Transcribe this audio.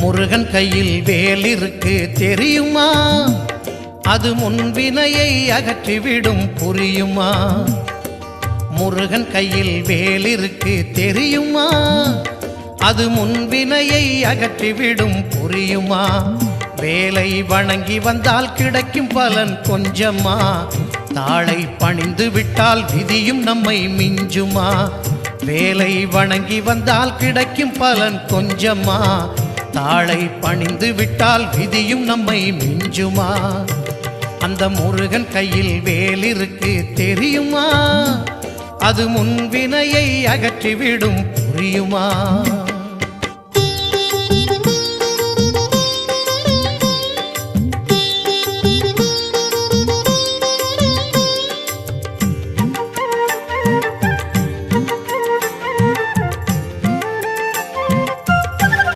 முருகன் கையில் வேல் இருக்கு தெரியுமா? அது முன்வினையை அகற்றிவிடும் புரியுமா? முருகன் கையில் வேல் இருக்கு தெரியுமா? அது முன்வினையை அகற்றிவிடும் புரியுமா? வேலை வணங்கி வந்தால் கிடைக்கும் பலன் கொஞ்சமா? தாளை பணிந்து விட்டால் விதியும் நம்மை மிஞ்சுமா? வேலை வணங்கி வந்தால் கிடைக்கும் பலன் கொஞ்சமா? தாளை பணிந்து விட்டால் விதியும் நம்மை மிஞ்சுமா? அந்த முருகன் கையில் வேல் இருக்கு தெரியுமா? அது முன்வினையை அகற்றிவிடும் புரியுமா?